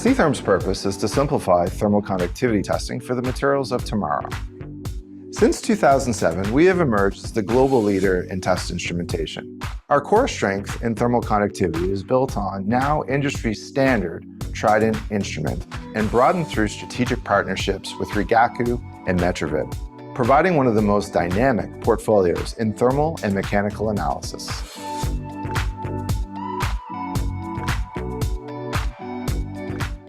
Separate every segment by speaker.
Speaker 1: C-Therm's purpose is to simplify thermal conductivity testing for the materials of tomorrow. Since 2007, we have emerged as the global leader in test instrumentation. Our core strength in thermal conductivity is built on now industry standard Trident instrument and broadened through strategic partnerships with Rigaku and Metrovid, providing one of the most dynamic portfolios in thermal and mechanical analysis.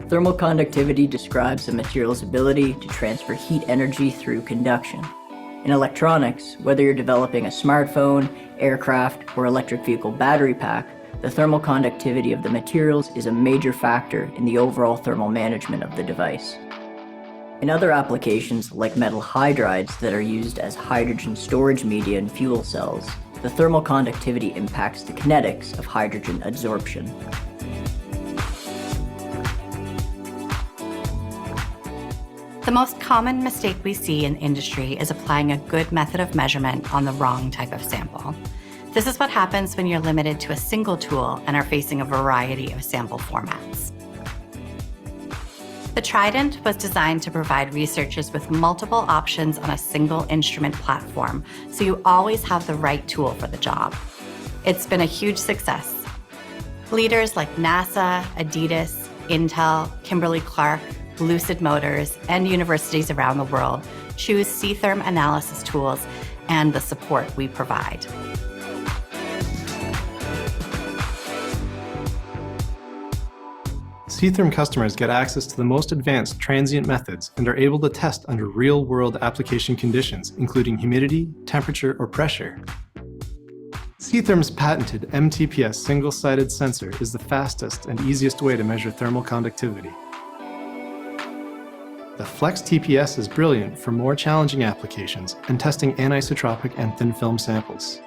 Speaker 2: Thermal conductivity describes a material's ability to transfer heat energy through conduction. In electronics, whether you're developing a smartphone, aircraft, or electric vehicle battery pack, the thermal conductivity of the materials is a major factor in the overall thermal management of the device. In other applications, like metal hydrides that are used as hydrogen storage media in fuel cells, the thermal conductivity impacts the kinetics of hydrogen adsorption.
Speaker 3: The most common mistake we see in industry is applying a good method of measurement on the wrong type of sample. This is what happens when you're limited to a single tool and are facing a variety of sample formats. The Trident was designed to provide researchers with multiple options on a single instrument platform, so you always have the right tool for the job. It's been a huge success. Leaders like NASA, Adidas, Intel, Kimberly-Clark, Lucid Motors, and universities around the world choose C-Therm analysis tools and the support we provide.
Speaker 4: C-Therm customers get access to the most advanced transient methods and are able to test under real-world application conditions, including humidity, temperature, or pressure. C-Therm's patented MTPS single-sided sensor is the fastest and easiest way to measure thermal conductivity. The Flex TPS is brilliant for more challenging applications and testing anisotropic and thin film samples.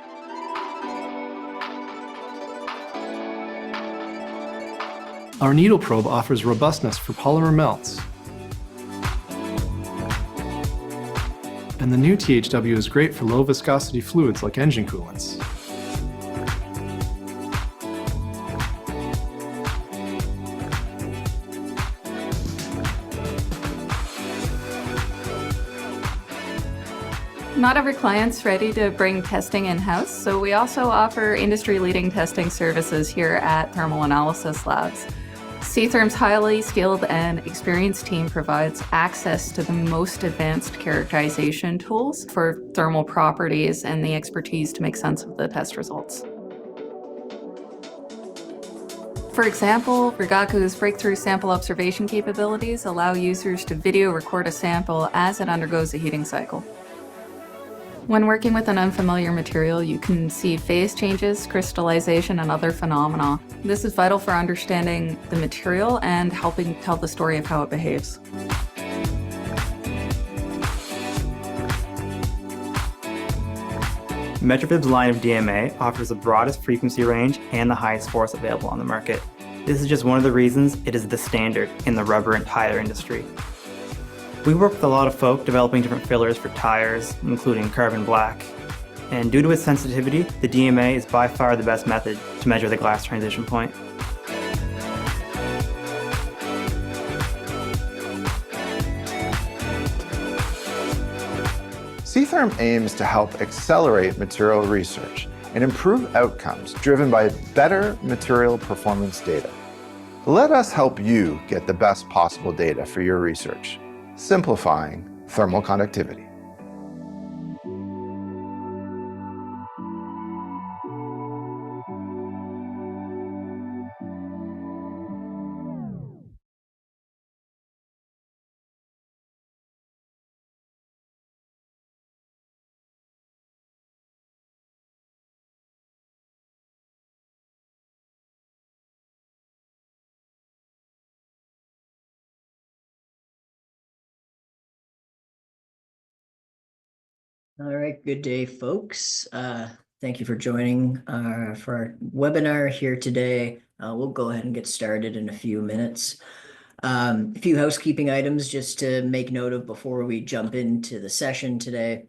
Speaker 4: Our needle probe offers robustness for polymer melts. And the new THW is great for low viscosity fluids like engine coolants.
Speaker 5: Not every client's ready to bring testing in-house, so we also offer industry-leading testing services here at Thermal Analysis Labs. C-Therm's highly skilled and experienced team provides access to the most advanced characterization tools for thermal properties and the expertise to make sense of the test results. For example, Rigaku's breakthrough sample observation capabilities allow users to video record a sample as it undergoes a heating cycle. When working with an unfamiliar material, you can see phase changes, crystallization, and other phenomena. This is vital for understanding the material and helping tell the story of how it behaves.
Speaker 6: Metrovid's line of DMA offers the broadest frequency range and the highest force available on the market. This is just one of the reasons it is the standard in the rubber and tire industry. We work with a lot of folk developing different fillers for tires, including carbon black. And due to its sensitivity, the DMA is by far the best method to measure the glass transition point.
Speaker 1: C-Therm aims to help accelerate material research and improve outcomes driven by better material performance data. Let us help you get the best possible data for your research, simplifying thermal conductivity.
Speaker 2: All right, good day, folks. Thank you for joining for our webinar here today. We'll go ahead and get started in a few minutes. A few housekeeping items just to make note of before we jump into the session today.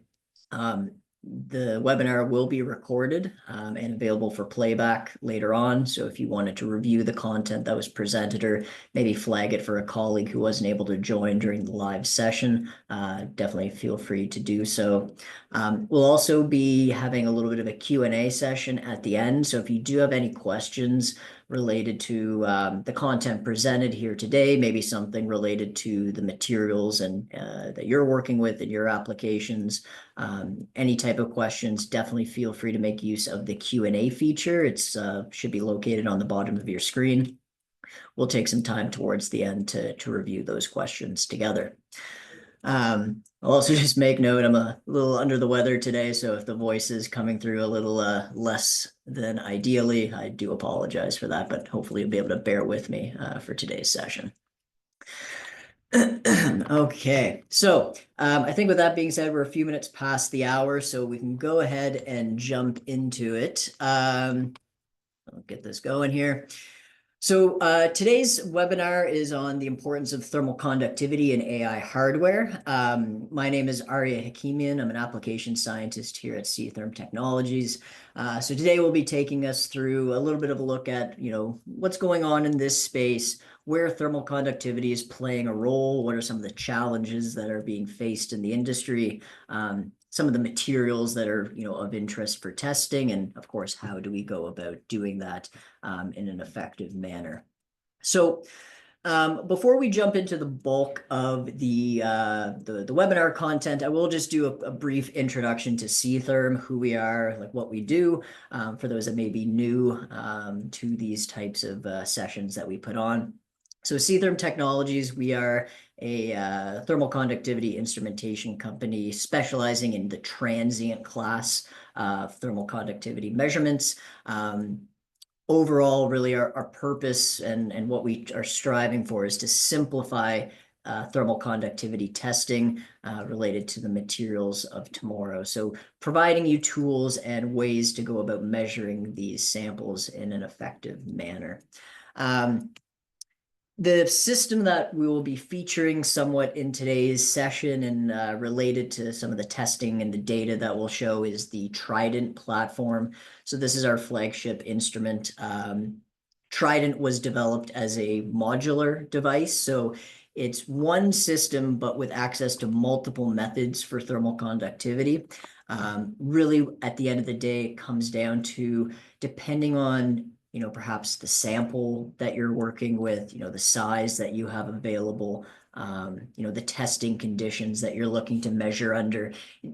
Speaker 2: The webinar will be recorded and available for playback later on. So if you wanted to review the content that was presented or maybe flag it for a colleague who wasn't able to join during the live session, definitely feel free to do so. We'll also be having a little bit of a Q&A session at the end. So if you do have any questions related to the content presented here today, maybe something related to the materials and that you're working with in your applications, any type of questions, definitely feel free to make use of the Q&A feature. It's should be located on the bottom of your screen. We'll take some time towards the end to review those questions together. I'll also just make note, I'm a little under the weather today, so if the voice is coming through a little less than ideally, I do apologize for that, but hopefully you'll be able to bear with me for today's session. Okay, so I think with that being said, we're a few minutes past the hour, so we can go ahead and jump into it. I'll get this going here. So today's webinar is on the importance of thermal conductivity in AI hardware. My name is Arya Hakimian. I'm an application scientist here at C-Therm Technologies. So today we'll be taking us through a little bit of a look at, what's going on in this space, where thermal conductivity is playing a role, what are some of the challenges that are being faced in the industry, some of the materials that are, of interest for testing, and of course, how do we go about doing that in an effective manner. So before we jump into the bulk of the webinar content, I will just do a brief introduction to C-Therm, who we are, like what we do, for those that may be new to these types of sessions that we put on. So C-Therm Technologies, we are a thermal conductivity instrumentation company specializing in the transient class of thermal conductivity measurements. Overall, really our purpose and what we are striving for is to simplify thermal conductivity testing related to the materials of tomorrow. So providing you tools and ways to go about measuring these samples in an effective manner. The system that we will be featuring somewhat in today's session and related to some of the testing and the data that we'll show is the Trident platform. So this is our flagship instrument. Trident was developed as a modular device. So it's one system, but with access to multiple methods for thermal conductivity. Really, at the end of the day, it comes down to, depending on perhaps the sample that you're working with, the size that you have available, the testing conditions that you're looking to measure under,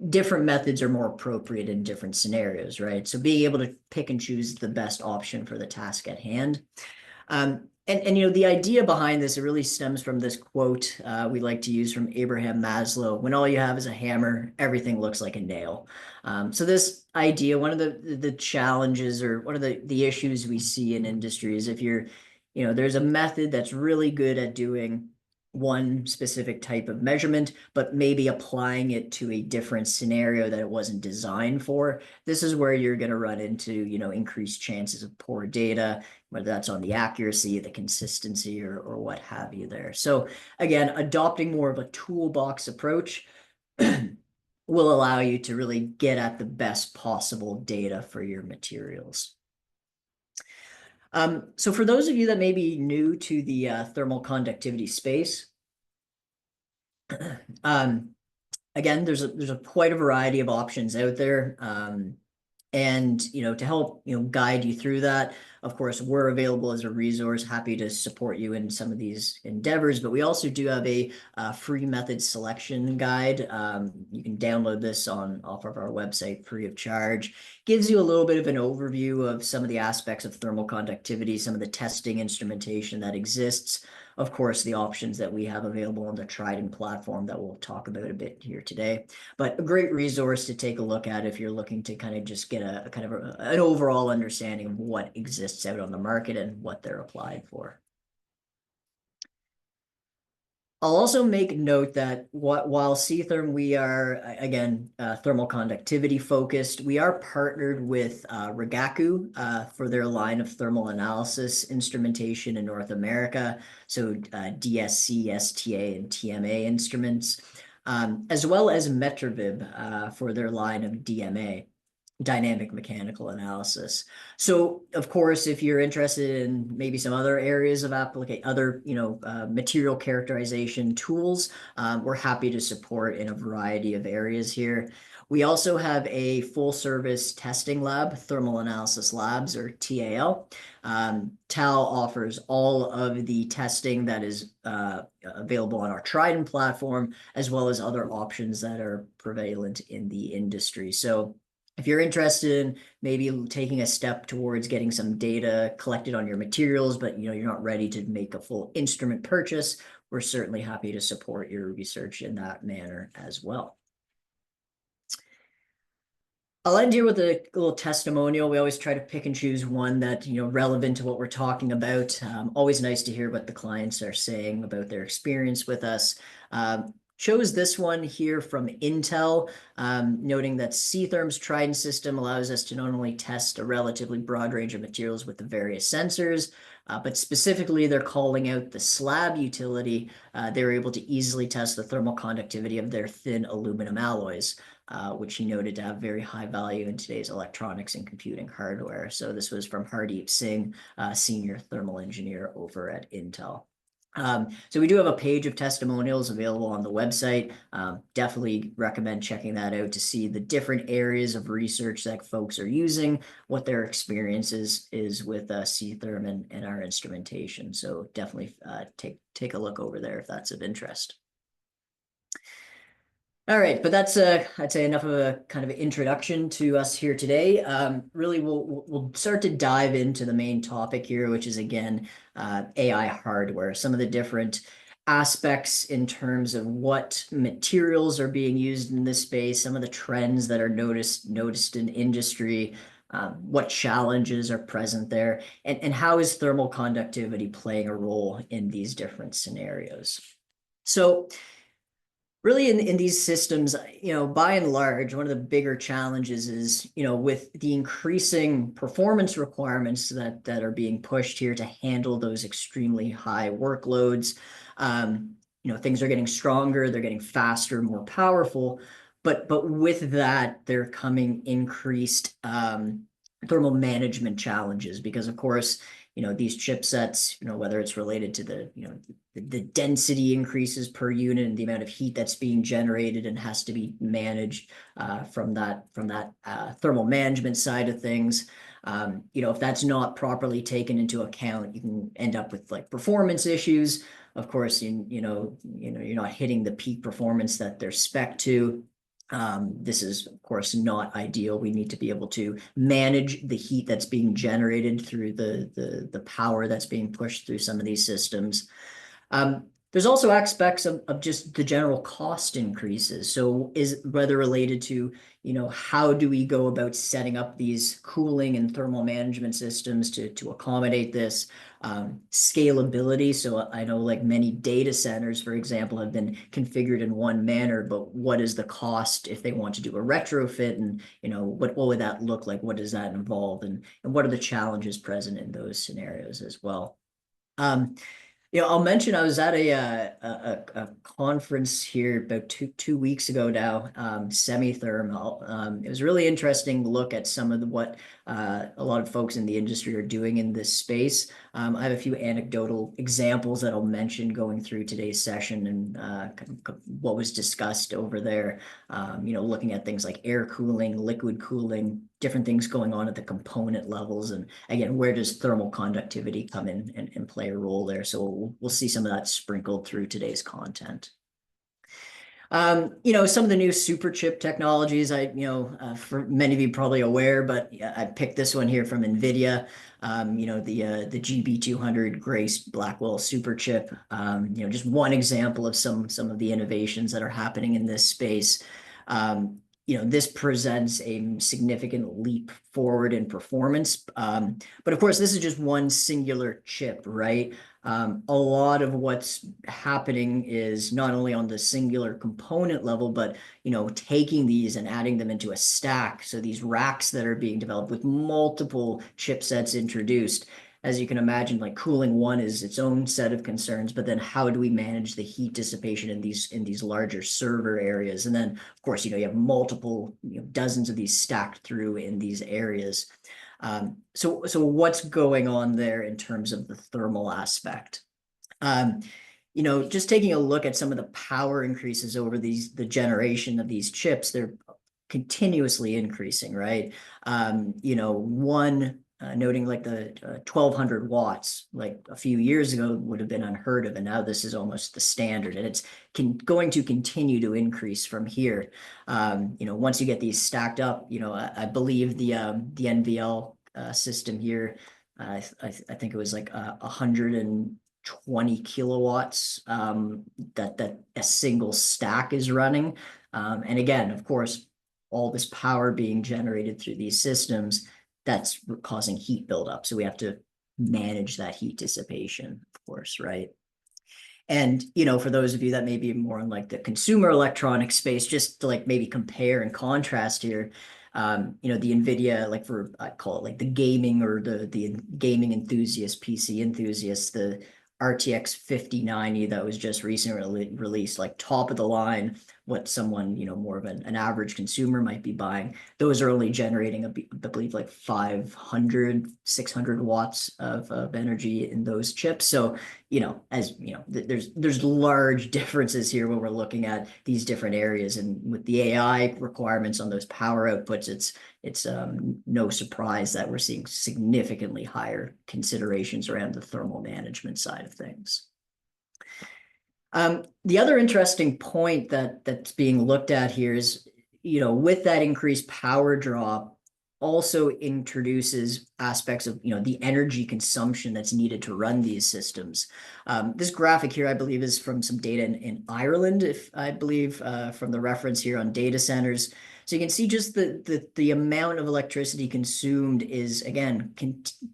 Speaker 2: different methods are more appropriate in different scenarios, right? So being able to pick and choose the best option for the task at hand. And the idea behind this, it really stems from this quote we like to use from Abraham Maslow: when all you have is a hammer, everything looks like a nail. So this idea, one of the challenges or one of the issues we see in industry is if you're, there's a method that's really good at doing one specific type of measurement, but maybe applying it to a different scenario that it wasn't designed for. This is where you're going to run into, increased chances of poor data, whether that's on the accuracy, the consistency, or what have you there. So again, adopting more of a toolbox approach will allow you to really get at the best possible data for your materials. So for those of you that may be new to the thermal conductivity space, again, there's quite a variety of options out there. And, to help, guide you through that, of course, we're available as a resource, happy to support you in some of these endeavors, but we also do have a free method selection guide. You can download this off of our website free of charge. Gives you a little bit of an overview of some of the aspects of thermal conductivity, some of the testing instrumentation that exists. Of course, the options that we have available on the Trident platform that we'll talk about a bit here today, but a great resource to take a look at if you're looking to kind of just get an overall understanding of what exists out on the market and what they're applied for. I'll also make note that while C-Therm, we are, again, thermal conductivity focused, we are partnered with Rigaku for their line of thermal analysis instrumentation in North America, so DSC, STA, and TMA instruments. as well as Metrovib for their line of DMA, dynamic mechanical analysis. So, of course, if you're interested in maybe some other areas of application, other material characterization tools, we're happy to support in a variety of areas here. We also have a full-service testing lab, Thermal Analysis Labs, or TAL. TAL offers all of the testing that is available on our Trident platform, as well as other options that are prevalent in the industry. So if you're interested in maybe taking a step towards getting some data collected on your materials, but you're not ready to make a full instrument purchase, we're certainly happy to support your research in that manner as well. I'll end here with a little testimonial. We always try to pick and choose one that, relevant to what we're talking about. Always nice to hear what the clients are saying about their experience with us. Chose this one here from Intel, noting that C-Therm's Trident system allows us to not only test a relatively broad range of materials with the various sensors, but specifically they're calling out the slab utility. They were able to easily test the thermal conductivity of their thin aluminum alloys, which he noted to have very high value in today's electronics and computing hardware. So this was from Hardeep Singh, senior thermal engineer over at Intel. So we do have a page of testimonials available on the website. Definitely recommend checking that out to see the different areas of research that folks are using, what their experience is with C-Therm and our instrumentation. So definitely take a look over there if that's of interest. All right, but that's I'd say enough of a kind of introduction to us here today. Really, we'll start to dive into the main topic here, which is again AI hardware. Some of the different aspects in terms of what materials are being used in this space, some of the trends that are noticed in industry, what challenges are present there, and how is thermal conductivity playing a role in these different scenarios. So really in these systems, by and large, one of the bigger challenges is, with the increasing performance requirements that are being pushed here to handle those extremely high workloads, things are getting stronger, they're getting faster, more powerful, but with that, they're coming increased thermal management challenges because, of course, these chipsets, whether it's related to the density increases per unit and the amount of heat that's being generated and has to be managed from that thermal management side of things. If that's not properly taken into account, you can end up with performance issues. Of course, you're not hitting the peak performance that they're spec'd to. This is, of course, not ideal. We need to be able to manage the heat that's being generated through the power that's being pushed through some of these systems. There's also aspects of just the general cost increases. So whether related to, how do we go about setting up these cooling and thermal management systems to accommodate this scalability. So I know many data centers, for example, have been configured in one manner, but what is the cost if they want to do a retrofit and, what would that look like? What does that involve? And what are the challenges present in those scenarios as well? I'll mention I was at a conference here about two weeks ago now, C-Therm. It was really interesting to look at some of what a lot of folks in the industry are doing in this space. I have a few anecdotal examples that I'll mention going through today's session and what was discussed over there. Looking at things like air cooling, liquid cooling, different things going on at the component levels. And again, where does thermal conductivity come in and play a role there? So we'll see some of that sprinkled through today's content. Some of the new super chip technologies, for many of you probably aware, but I picked this one here from NVIDIA, the GB200 Grace Blackwell super chip, just one example of some of the innovations that are happening in this space. This presents a significant leap forward in performance. But of course, this is just one singular chip, right? A lot of what's happening is not only on the singular component level, but, taking these and adding them into a stack. So these racks that are being developed with multiple chipsets introduced. as you can imagine, like cooling one is its own set of concerns, but then how do we manage the heat dissipation in these larger server areas? And then, of course, you have multiple, dozens of these stacked through in these areas. So what's going on there in terms of the thermal aspect? Just taking a look at some of the power increases over the generation of these chips, they're continuously increasing, right? Noting like the 1200 watts, like a few years ago would have been unheard of, and now this is almost the standard, and it's going to continue to increase from here. Once you get these stacked up, I believe the NVL system here, I think it was like 120 kilowatts that a single stack is running. And again, of course, all this power being generated through these systems, that's causing heat buildup. So we have to manage that heat dissipation, of course, right? And, for those of you that may be more in like the consumer electronics space, just to like maybe compare and contrast here, the NVIDIA, like I call it like the gaming or the gaming enthusiast, PC enthusiasts, the RTX 5090 that was just recently released, like top of the line, what someone, more of an average consumer might be buying. Those are only generating, I believe, like 500, 600 watts of energy in those chips. So, there's large differences here when we're looking at these different areas. And with the AI requirements on those power outputs, it's no surprise that we're seeing significantly higher considerations around the thermal management side of things. The other interesting point that's being looked at here is, with that increased power draw, also introduces aspects of, the energy consumption that's needed to run these systems. This graphic here, I believe, is from some data in Ireland, if I believe, from the reference here on data centers. So you can see just the amount of electricity consumed is, again,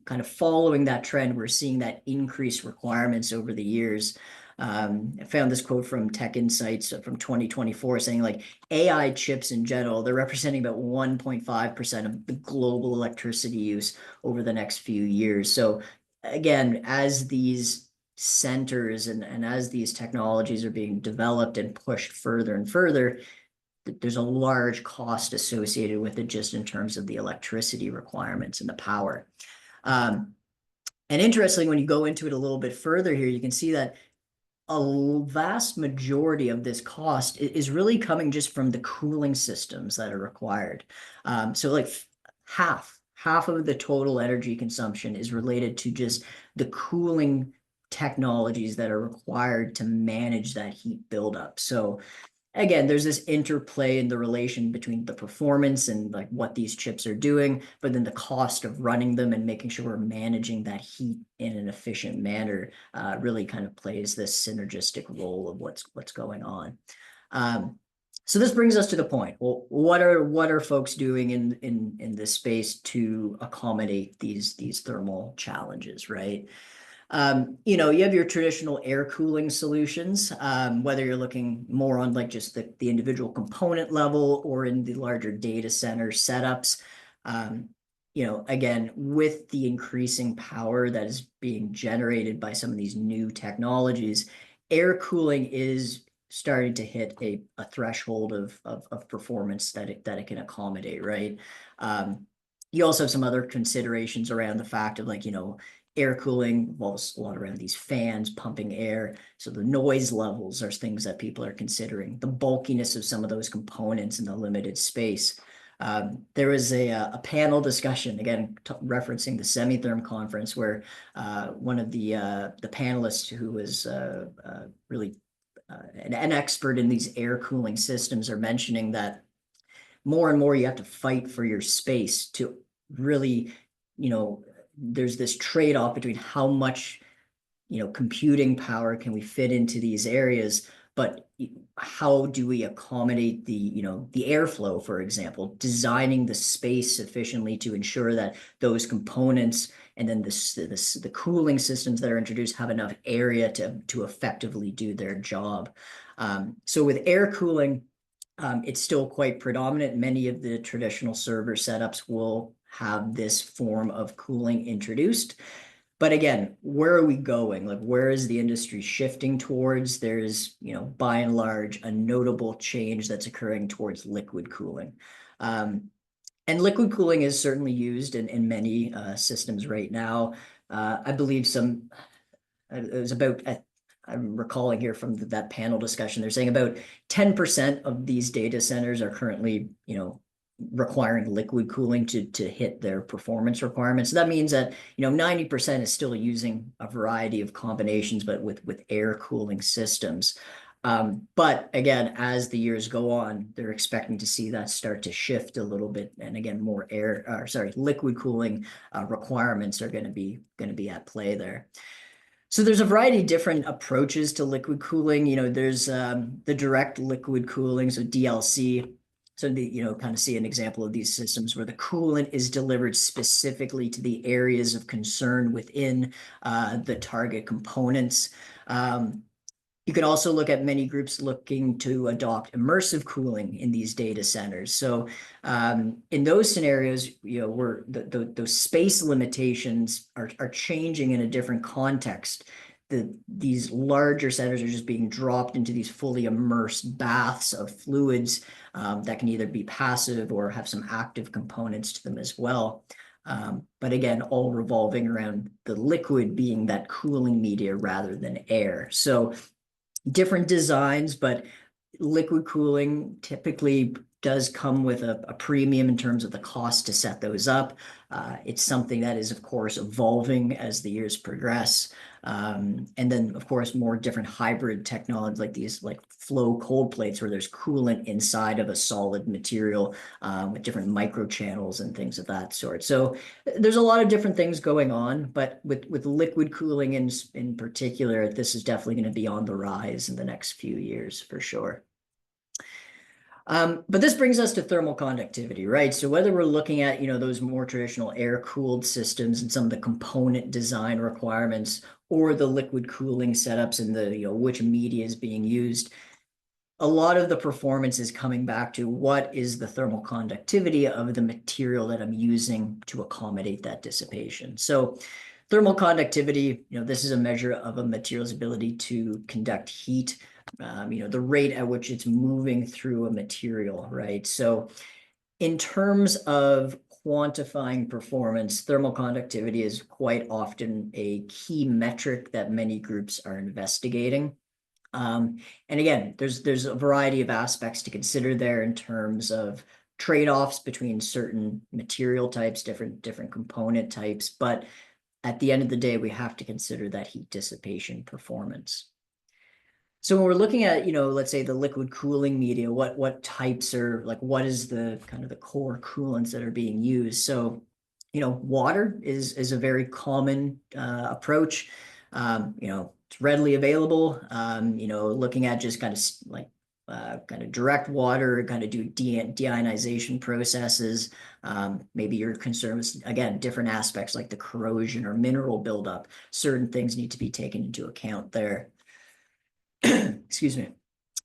Speaker 2: kind of following that trend. We're seeing that increased requirements over the years. I found this quote from Tech Insights from 2024 saying like AI chips in general, they're representing about 1.5% of the global electricity use over the next few years. So again, as these centers and as these technologies are being developed and pushed further and further, there's a large cost associated with it just in terms of the electricity requirements and the power. And interestingly, when you go into it a little bit further here, you can see that a vast majority of this cost is really coming just from the cooling systems that are required. So like half of the total energy consumption is related to just the cooling technologies that are required to manage that heat buildup. So again, there's this interplay in the relation between the performance and like what these chips are doing, but then the cost of running them and making sure we're managing that heat in an efficient manner really kind of plays this synergistic role of what's going on. So this brings us to the point. Well, what are folks doing in this space to accommodate these thermal challenges, right? You have your traditional air cooling solutions, whether you're looking more on like just the individual component level or in the larger data center setups. Again, with the increasing power that is being generated by some of these new technologies, air cooling is starting to hit a threshold of performance that it can accommodate, right? You also have some other considerations around the fact of like, air cooling involves a lot around these fans pumping air. So the noise levels are things that people are considering, the bulkiness of some of those components in the limited space. There was a panel discussion, again, referencing the C-Therm conference, where one of the panelists who was really an expert in these air cooling systems are mentioning that more and more you have to fight for your space to really, there's this trade-off between how much, computing power can we fit into these areas, but how do we accommodate the airflow, for example, designing the space sufficiently to ensure that those components and then the cooling systems that are introduced have enough area to effectively do their job. So with air cooling, it's still quite predominant. Many of the traditional server setups will have this form of cooling introduced. But again, where are we going? Like, where is the industry shifting towards? There's, by and large, a notable change that's occurring towards liquid cooling. And liquid cooling is certainly used in many systems right now. I believe it was about, I'm recalling here from that panel discussion, they're saying about 10% of these data centers are currently, requiring liquid cooling to hit their performance requirements. So that means that 90% is still using a variety of combinations, but with air cooling systems. But again, as the years go on, they're expecting to see that start to shift a little bit, and again, more liquid cooling requirements are going to be at play there. So there's a variety of different approaches to liquid cooling. There's the direct liquid cooling, so DLC. So kind of see an example of these systems where the coolant is delivered specifically to the areas of concern within the target components. You can also look at many groups looking to adopt immersive cooling in these data centers. So in those scenarios, where those space limitations are changing in a different context. These larger centers are just being dropped into these fully immersed baths of fluids that can either be passive or have some active components to them as well. But again, all revolving around the liquid being that cooling media rather than air. So different designs, but liquid cooling typically does come with a premium in terms of the cost to set those up. It's something that is, of course, evolving as the years progress. And then, of course, more different hybrid technologies like these, like flow cold plates, where there's coolant inside of a solid material with different microchannels and things of that sort. So there's a lot of different things going on, but with liquid cooling in particular, this is definitely going to be on the rise in the next few years for sure. But this brings us to thermal conductivity, right? So whether we're looking at, those more traditional air-cooled systems and some of the component design requirements, or the liquid cooling setups and the, which media is being used, a lot of the performance is coming back to what is the thermal conductivity of the material that I'm using to accommodate that dissipation. So thermal conductivity, this is a measure of a material's ability to conduct heat, the rate at which it's moving through a material, right? So in terms of quantifying performance, thermal conductivity is quite often a key metric that many groups are investigating. And again, there's a variety of aspects to consider there in terms of trade-offs between certain material types, different component types, but at the end of the day, we have to consider that heat dissipation performance. So when we're looking at, let's say the liquid cooling media, what types are, like, what is the kind of the core coolants that are being used? So, water is a very common approach. It's readily available. Looking at just kind of like kind of direct water, kind of do deionization processes. Maybe you're concerned with, again, different aspects like the corrosion or mineral buildup. Certain things need to be taken into account there. Excuse me.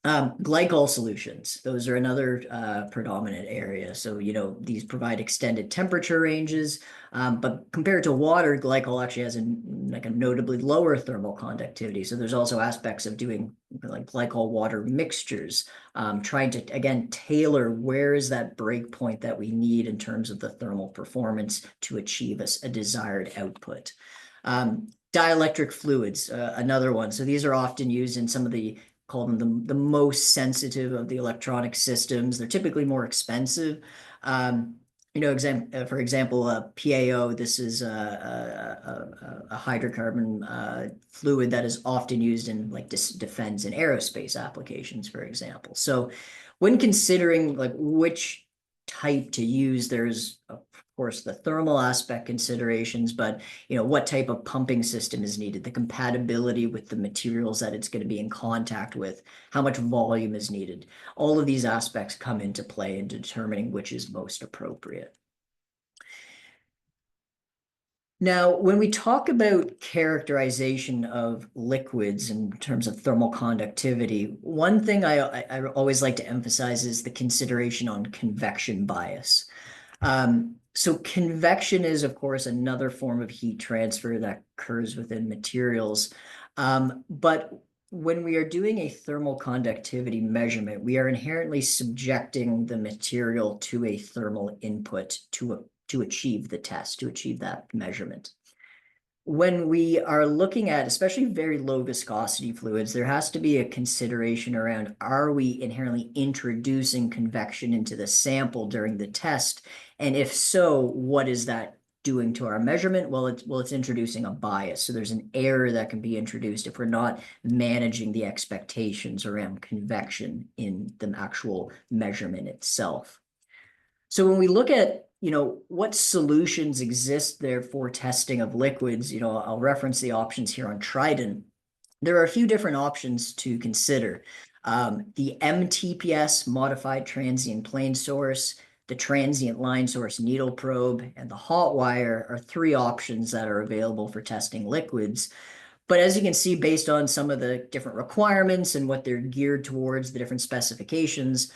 Speaker 2: Glycol solutions, those are another predominant area. So, these provide extended temperature ranges, but compared to water, glycol actually has a notably lower thermal conductivity. So there's also aspects of doing like glycol water mixtures, trying to, again, tailor where is that break point that we need in terms of the thermal performance to achieve a desired output. Dielectric fluids, another one. So these are often used in some of call them the most sensitive of the electronic systems. They're typically more expensive. For example, PAO, this is a hydrocarbon fluid that is often used in like defense and aerospace applications, for example. So when considering like which type to use, there's of course the thermal aspect considerations, but what type of pumping system is needed, the compatibility with the materials that it's going to be in contact with, how much volume is needed. All of these aspects come into play in determining which is most appropriate. Now, when we talk about characterization of liquids in terms of thermal conductivity, one thing I always like to emphasize is the consideration on convection bias. So convection is, of course, another form of heat transfer that occurs within materials. But when we are doing a thermal conductivity measurement, we are inherently subjecting the material to a thermal input to achieve the test, to achieve that measurement. When we are looking at especially very low viscosity fluids, there has to be a consideration around, are we inherently introducing convection into the sample during the test? And if so, what is that doing to our measurement? Well, it's introducing a bias. So there's an error that can be introduced if we're not managing the expectations around convection in the actual measurement itself. So when we look at, what solutions exist there for testing of liquids, I'll reference the options here on Trident. There are a few different options to consider. The MTPS, modified transient plane source, the transient line source needle probe, and the hot wire are three options that are available for testing liquids. But as you can see, based on some of the different requirements and what they're geared towards, the different specifications,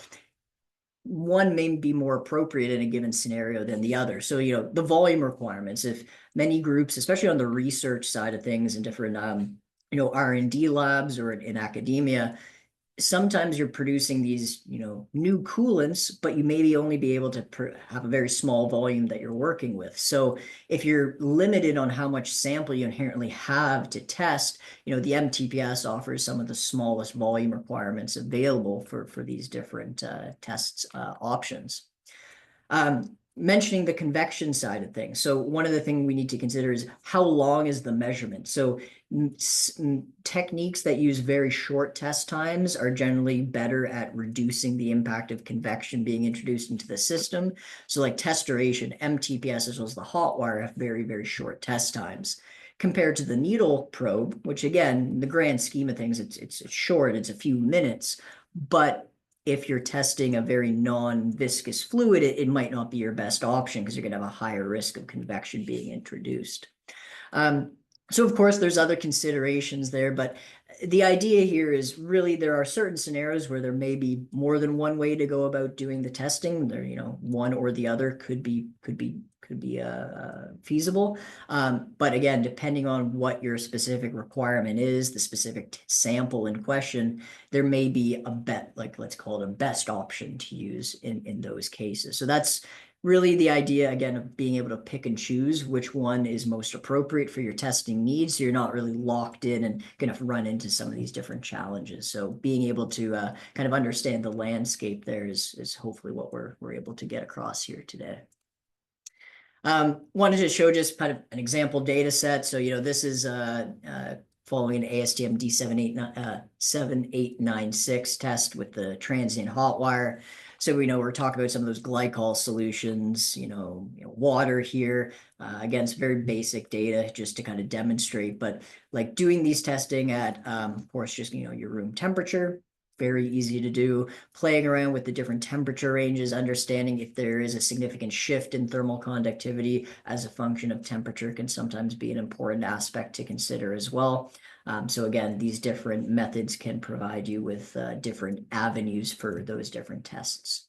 Speaker 2: one may be more appropriate in a given scenario than the other. So, the volume requirements, if many groups, especially on the research side of things in different, R&D labs or in academia, sometimes you're producing these, new coolants, but you maybe only be able to have a very small volume that you're working with. So if you're limited on how much sample you inherently have to test, the MTPS offers some of the smallest volume requirements available for these different tests options. Mentioning the convection side of things. So one of the things we need to consider is how long is the measurement? So techniques that use very short test times are generally better at reducing the impact of convection being introduced into the system. So like test duration, MTPS as well as the hot wire have very, very short test times. Compared to the needle probe, which again, in the grand scheme of things, it's short, it's a few minutes, but if you're testing a very non-viscous fluid, it might not be your best option because you're going to have a higher risk of convection being introduced. So of course, there's other considerations there, but the idea here is really there are certain scenarios where there may be more than one way to go about doing the testing. There, one or the other could be feasible. But again, depending on what your specific requirement is, the specific sample in question, there may be let's call it a best option to use in those cases. So that's really the idea, again, of being able to pick and choose which one is most appropriate for your testing needs. So you're not really locked in and going to run into some of these different challenges. So being able to kind of understand the landscape there is hopefully what we're able to get across here today. Wanted to show just kind of an example data set. So, this is following an ASTM D7896 test with the transient hot wire. So we know we're talking about some of those glycol solutions, water here. Again, it's very basic data just to kind of demonstrate, but like doing these testing at, of course, just, your room temperature, very easy to do, playing around with the different temperature ranges, understanding if there is a significant shift in thermal conductivity as a function of temperature can sometimes be an important aspect to consider as well. So again, these different methods can provide you with different avenues for those different tests.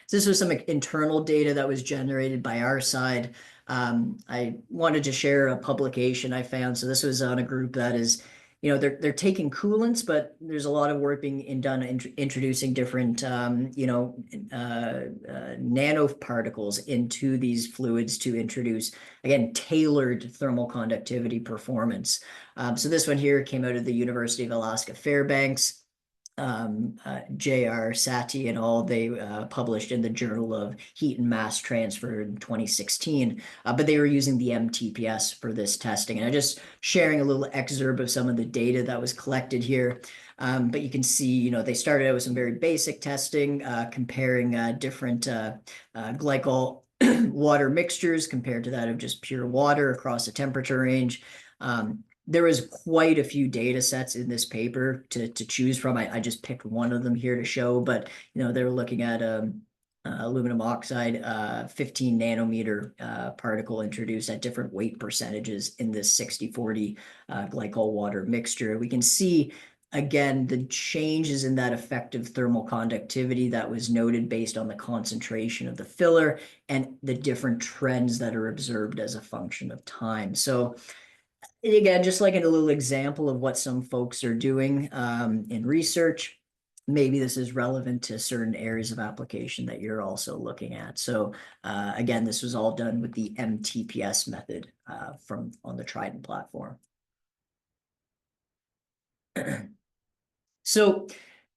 Speaker 2: So this was some internal data that was generated by our side. I wanted to share a publication I found. So this was on a group that is, they're taking coolants, but there's a lot of work being done introducing different, nanoparticles into these fluids to introduce, again, tailored thermal conductivity performance. So this one here came out of the University of Alaska Fairbanks. J.R. Satie and all, they published in the Journal of Heat and Mass Transfer in 2016, but they were using the MTPS for this testing. And I'm just sharing a little excerpt of some of the data that was collected here. But you can see, they started out with some very basic testing, comparing different glycol water mixtures compared to that of just pure water across a temperature range. There was quite a few data sets in this paper to choose from. I just picked one of them here to show, but they were looking at aluminum oxide, 15 nanometer particle introduced at different weight percentages in this 60-40 glycol water mixture. We can see again, the changes in that effective thermal conductivity that was noted based on the concentration of the filler and the different trends that are observed as a function of time. So again, just like a little example of what some folks are doing in research, maybe this is relevant to certain areas of application that you're also looking at. So again, this was all done with the MTPS method on the Trident platform. So,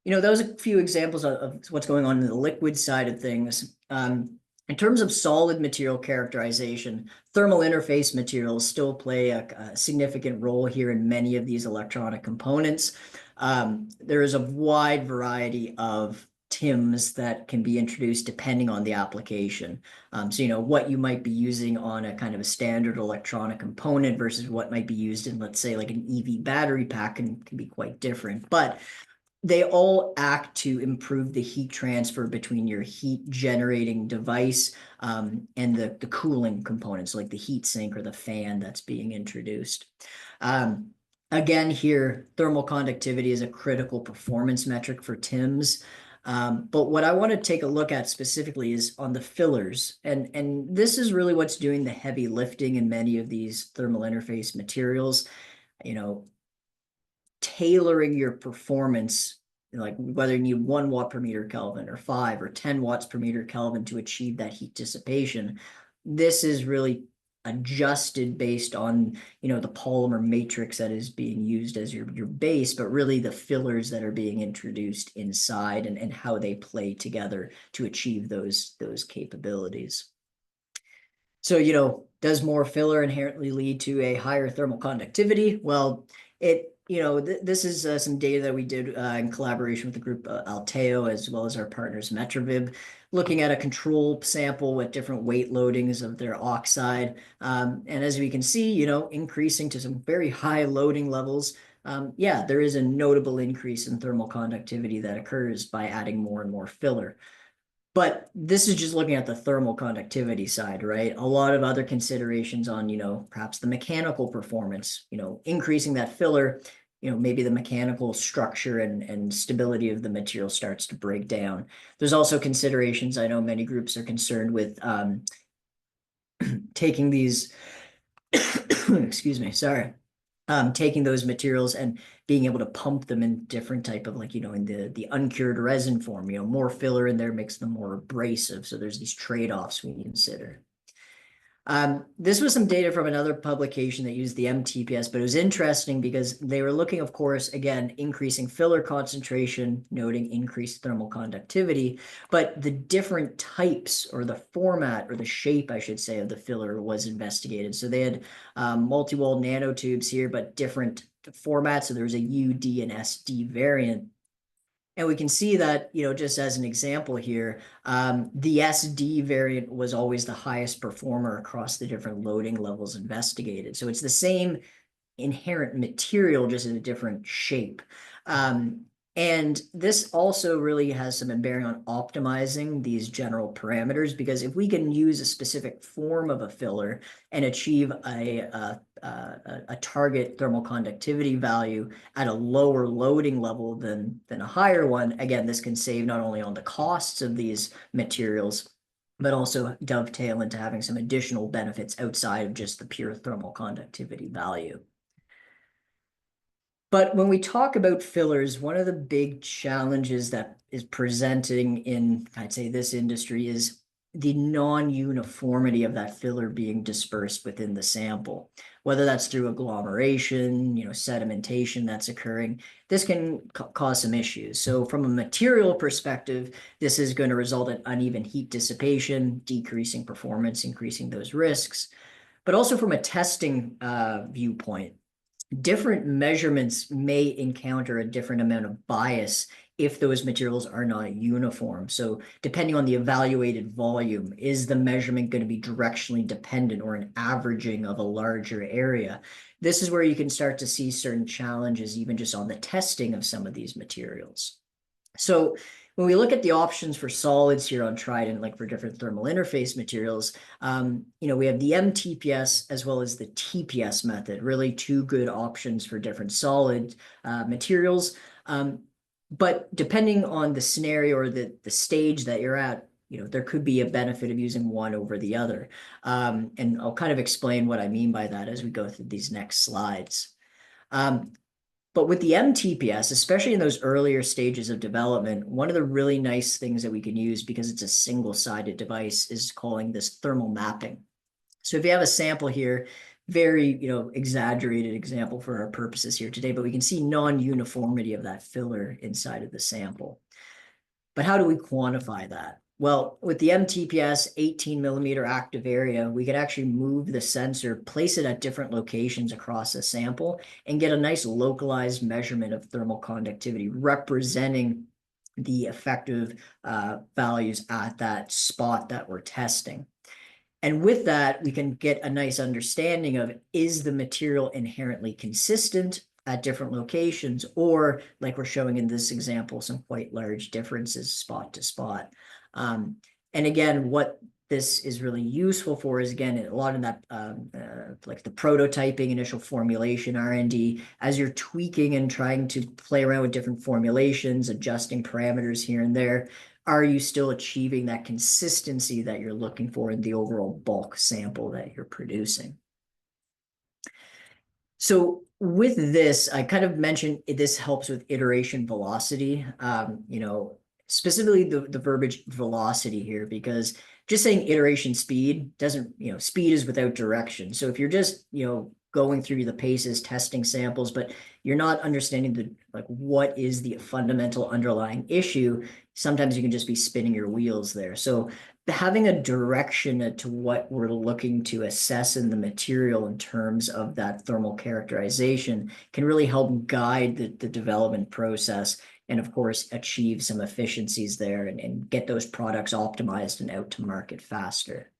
Speaker 2: that was a few examples of what's going on in the liquid side of things. In terms of solid material characterization, thermal interface materials still play a significant role here in many of these electronic components. There is a wide variety of TIMs that can be introduced depending on the application. So, what you might be using on a kind of a standard electronic component versus what might be used in, let's say, like an EV battery pack can be quite different. But they all act to improve the heat transfer between your heat generating device and the cooling components, like the heat sink or the fan that's being introduced. Again, here, thermal conductivity is a critical performance metric for TIMs. But what I want to take a look at specifically is on the fillers. And this is really what's doing the heavy lifting in many of these thermal interface materials. Tailoring your performance, like whether you need 1 watt per meter Kelvin or 5 or 10 watts per meter Kelvin to achieve that heat dissipation. This is really adjusted based on, the polymer matrix that is being used as your base, but really the fillers that are being introduced inside and how they play together to achieve those capabilities. So, does more filler inherently lead to a higher thermal conductivity? Well, this is some data that we did in collaboration with the group Alteo, as well as our partners Metrovib, looking at a control sample with different weight loadings of their oxide. And as we can see, increasing to some very high loading levels, there is a notable increase in thermal conductivity that occurs by adding more and more filler. But this is just looking at the thermal conductivity side, right? A lot of other considerations on, perhaps the mechanical performance, increasing that filler, maybe the mechanical structure and stability of the material starts to break down. There's also considerations, I know many groups are concerned with taking these, excuse me, sorry. Taking those materials and being able to pump them in different type of in the uncured resin form, more filler in there makes them more abrasive. So there's these trade-offs we consider. This was some data from another publication that used the MTPS, but it was interesting because they were looking, of course, again, increasing filler concentration, noting increased thermal conductivity, but the different types or the format or the shape, I should say, of the filler was investigated. So they had multi-wall nanotubes here, but different formats. So there's a UD and SD variant. And we can see that, just as an example here, the SD variant was always the highest performer across the different loading levels investigated. So it's the same inherent material, just in a different shape. And this also really has some bearing on optimizing these general parameters, because if we can use a specific form of a filler and achieve a target thermal conductivity value at a lower loading level than a higher one, again, this can save not only on the costs of these materials, but also dovetail into having some additional benefits outside of just the pure thermal conductivity value. But when we talk about fillers, one of the big challenges that is presenting in, I'd say, this industry is the non-uniformity of that filler being dispersed within the sample, whether that's through agglomeration, sedimentation that's occurring. This can cause some issues. So from a material perspective, this is going to result in uneven heat dissipation, decreasing performance, increasing those risks. But also from a testing viewpoint, different measurements may encounter a different amount of bias if those materials are not uniform. So depending on the evaluated volume, is the measurement going to be directionally dependent or an averaging of a larger area? This is where you can start to see certain challenges, even just on the testing of some of these materials. So when we look at the options for solids here on Trident, like for different thermal interface materials, we have the MTPS as well as the TPS method, really two good options for different solid materials. But depending on the scenario or the stage that you're at, there could be a benefit of using one over the other. And I'll kind of explain what I mean by that as we go through these next slides. But with the MTPS, especially in those earlier stages of development, one of the really nice things that we can use, because it's a single-sided device, is calling this thermal mapping. So if you have a sample here, very exaggerated example for our purposes here today, but we can see non-uniformity of that filler inside of the sample. But how do we quantify that? Well, with the MTPS 18 millimeter active area, we could actually move the sensor, place it at different locations across a sample, and get a nice localized measurement of thermal conductivity, representing the effective values at that spot that we're testing. And with that, we can get a nice understanding of, is the material inherently consistent at different locations, or like we're showing in this example, some quite large differences spot to spot. And again, what this is really useful for is, again, a lot of that, like the prototyping, initial formulation, R&D, as you're tweaking and trying to play around with different formulations, adjusting parameters here and there, are you still achieving that consistency that you're looking for in the overall bulk sample that you're producing? So with this, I kind of mentioned this helps with iteration velocity, specifically the verbiage velocity here, because just saying iteration speed doesn't, speed is without direction. So if you're just, going through the paces, testing samples, but you're not understanding what is the fundamental underlying issue, sometimes you can just be spinning your wheels there. So having a direction to what we're looking to assess in the material in terms of that thermal characterization can really help guide the development process, and of course achieve some efficiencies there and get those products optimized and out to market faster.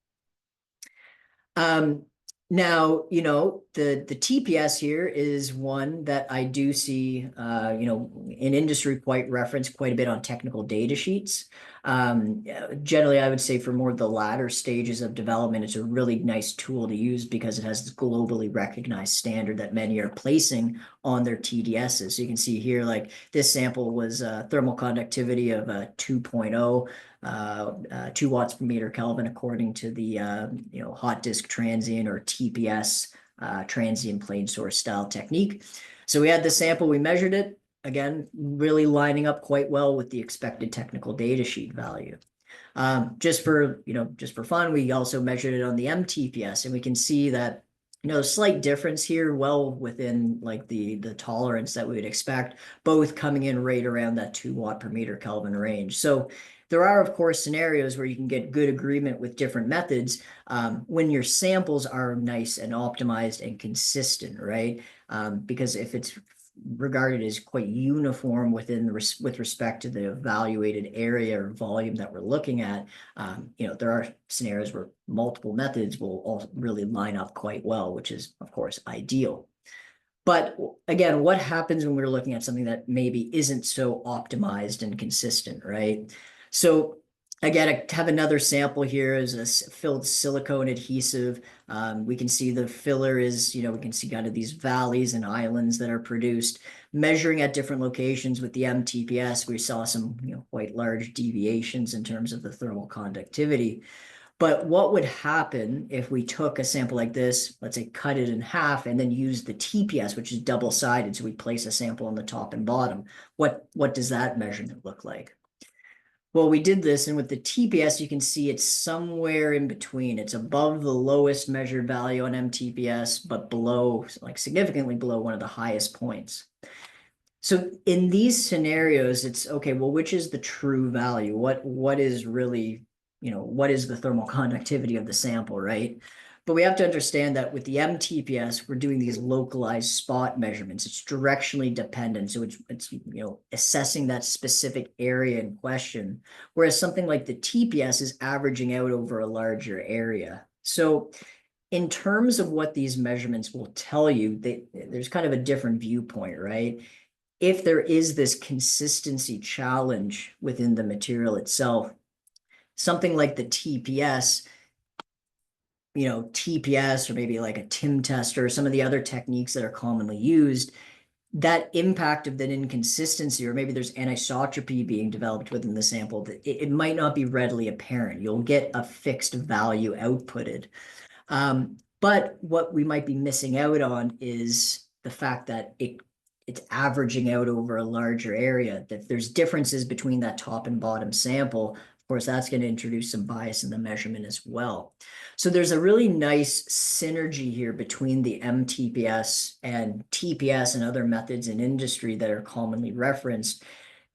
Speaker 2: Now, the TPS here is one that I do see, in industry referenced quite a bit on technical data sheets. Generally, I would say for more of the latter stages of development, it's a really nice tool to use because it has this globally recognized standard that many are placing on their TDSs. So you can see here, like this sample was thermal conductivity of 2.0. 2 watts per meter Kelvin, according to the hot disk transient or TPS transient plane source style technique. So we had the sample, we measured it, again, really lining up quite well with the expected technical data sheet value. Just for fun, we also measured it on the MTPS, and we can see that slight difference here, well within like the tolerance that we would expect, both coming in right around that 2 watt per meter Kelvin range. So there are, of course, scenarios where you can get good agreement with different methods when your samples are nice and optimized and consistent, right? Because if it's regarded as quite uniform with respect to the evaluated area or volume that we're looking at, there are scenarios where multiple methods will all really line up quite well, which is, of course, ideal. But again, what happens when we're looking at something that maybe isn't so optimized and consistent, right? So again, I have another sample here is a filled silicone adhesive. We can see the filler is, we can see kind of these valleys and islands that are produced. Measuring at different locations with the MTPS, we saw some quite large deviations in terms of the thermal conductivity. But what would happen if we took a sample like this, let's say cut it in half, and then use the TPS, which is double-sided, so we place a sample on the top and bottom? What does that measurement look like? Well, we did this, and with the TPS, you can see it's somewhere in between. It's above the lowest measured value on MTPS, but below, like significantly below one of the highest points. So in these scenarios, it's okay, well, which is the true value? What is really, what is the thermal conductivity of the sample, right? But we have to understand that with the MTPS, we're doing these localized spot measurements. It's directionally dependent. So it's assessing that specific area in question, whereas something like the TPS is averaging out over a larger area. So in terms of what these measurements will tell you, there's kind of a different viewpoint, right? if there is this consistency challenge within the material itself, something like the TPS, TPS or maybe like a TIM tester, some of the other techniques that are commonly used, that impact of that inconsistency, or maybe there's anisotropy being developed within the sample, that it might not be readily apparent. You'll get a fixed value outputted. But what we might be missing out on is the fact that it's averaging out over a larger area, that there's differences between that top and bottom sample. Of course, that's going to introduce some bias in the measurement as well. So there's a really nice synergy here between the MTPS and TPS and other methods in industry that are commonly referenced.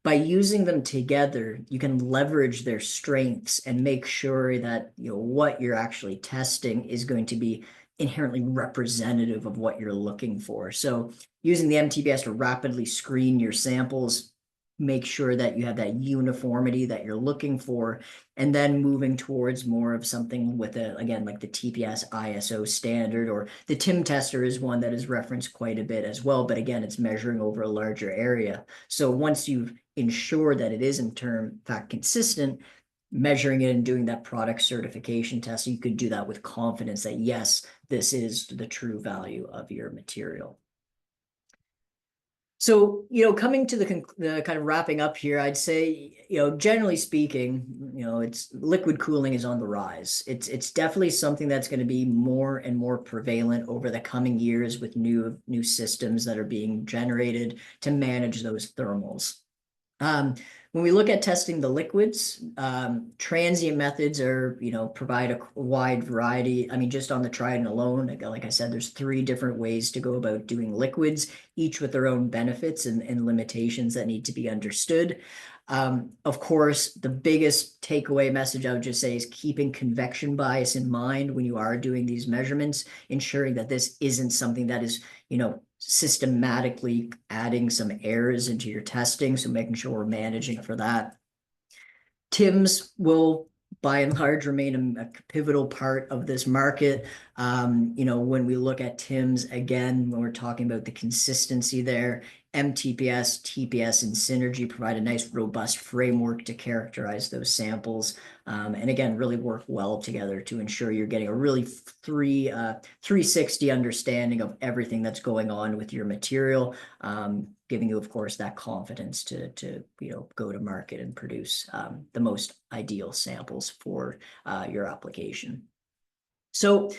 Speaker 2: By using them together, you can leverage their strengths and make sure that what you're actually testing is going to be inherently representative of what you're looking for. So using the MTPS to rapidly screen your samples, make sure that you have that uniformity that you're looking for, and then moving towards more of something with again, like the TPS ISO standard, or the TIM tester is one that is referenced quite a bit as well. But again, it's measuring over a larger area. So once you've ensured that it is in fact consistent, measuring it and doing that product certification test, you could do that with confidence that yes, this is the true value of your material. So, coming to the kind of wrapping up here, I'd say, generally speaking, it's liquid cooling is on the rise. It's definitely something that's going to be more and more prevalent over the coming years with new systems that are being generated to manage those thermals. When we look at testing the liquids, transient methods provide a wide variety. I mean, just on the Trident alone, like I said, there's 3 different ways to go about doing liquids, each with their own benefits and limitations that need to be understood. Of course, the biggest takeaway message I would just say is keeping convection bias in mind when you are doing these measurements, ensuring that this isn't something that is, systematically adding some errors into your testing. So making sure we're managing for that. TIMs will by and large remain a pivotal part of this market. When we look at TIMs, again, when we're talking about the consistency there, MTPS, TPS, and Synergy provide a nice, robust framework to characterize those samples. And again, really work well together to ensure you're getting a really 360 understanding of everything that's going on with your material, giving you, of course, that confidence to go to market and produce the most ideal samples for your application. So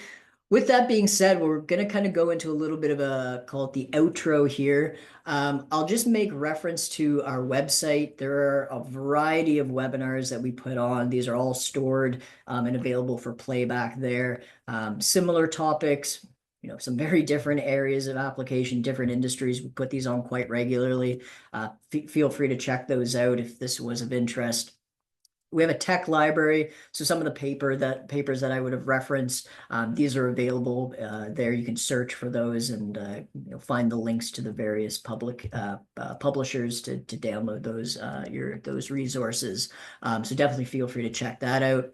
Speaker 2: with that being said, we're going to kind of go into a little bit of call it the outro here. I'll just make reference to our website. There are a variety of webinars that we put on. These are all stored and available for playback there. Similar topics, some very different areas of application, different industries. We put these on quite regularly. Feel free to check those out if this was of interest. We have a tech library, so some of the papers that I would have referenced, these are available there. You can search for those and find the links to the various public publishers to download those resources. So definitely feel free to check that out.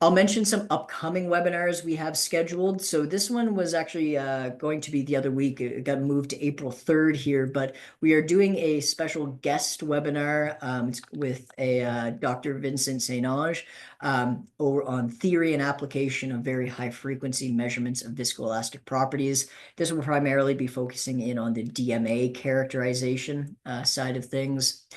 Speaker 2: I'll mention some upcoming webinars we have scheduled. So this one was actually going to be the other week. It got moved to April 3rd here, but we are doing a special guest webinar with Dr. Vincent St-Onge over on theory and application of very high frequency measurements of viscoelastic properties. This will primarily be focusing in on the DMA characterization side of things.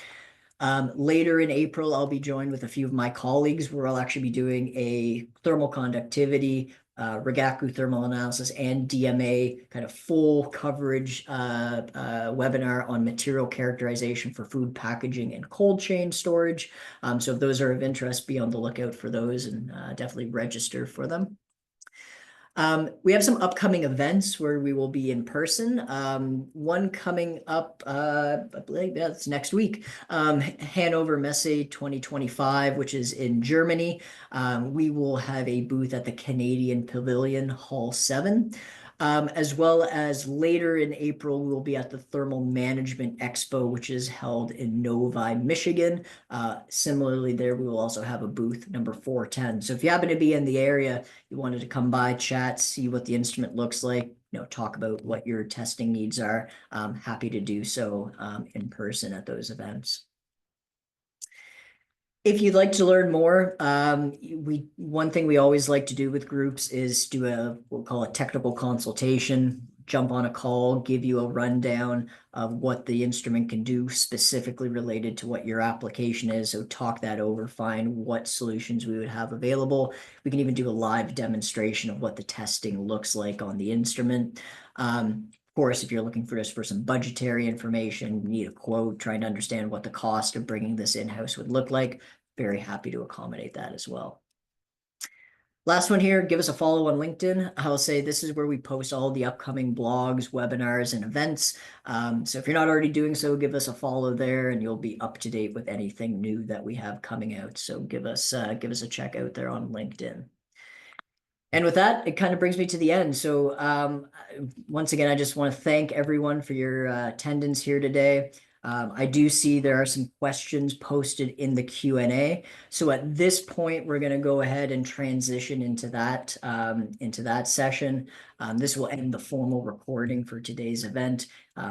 Speaker 2: Later in April, I'll be joined with a few of my colleagues where I'll actually be doing a thermal conductivity, Rigaku thermal analysis, and DMA kind of full coverage webinar on material characterization for food packaging and cold chain storage. So if those are of interest, be on the lookout for those and definitely register for them. We have some upcoming events where we will be in person. One coming up, I believe that's next week, Hanover Messe 2025, which is in Germany. We will have a booth at the Canadian Pavilion, Hall 7. As well as later in April, we will be at the Thermal Management Expo, which is held in Novi, Michigan. Similarly, there we will also have a booth number 410. So if you happen to be in the area, you wanted to come by, chat, see what the instrument looks like, talk about what your testing needs are, happy to do so in person at those events. If you'd like to learn more, one thing we always like to do with groups is do we'll call it technical consultation, jump on a call, give you a rundown of what the instrument can do specifically related to what your application is. So talk that over, find what solutions we would have available. We can even do a live demonstration of what the testing looks like on the instrument. Of course, if you're looking for just for some budgetary information, need a quote, trying to understand what the cost of bringing this in-house would look like, very happy to accommodate that as well. Last one here, give us a follow on LinkedIn. I'll say this is where we post all the upcoming blogs, webinars, and events. So if you're not already doing so, give us a follow there and you'll be up to date with anything new that we have coming out. So give us a check out there on LinkedIn. And with that, it kind of brings me to the end. So once again, I just want to thank everyone for your attendance here today. I do see there are some questions posted in the Q&A. So at this point, we're going to go ahead and transition into that session. This will end the formal recording for today's event.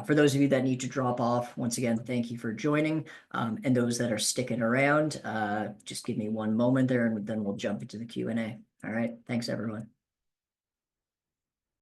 Speaker 2: For those of you that need to drop off, once again, thank you for joining. And those that are sticking around, just give me one moment there and then we'll jump into the Q&A. All right. Thanks, everyone.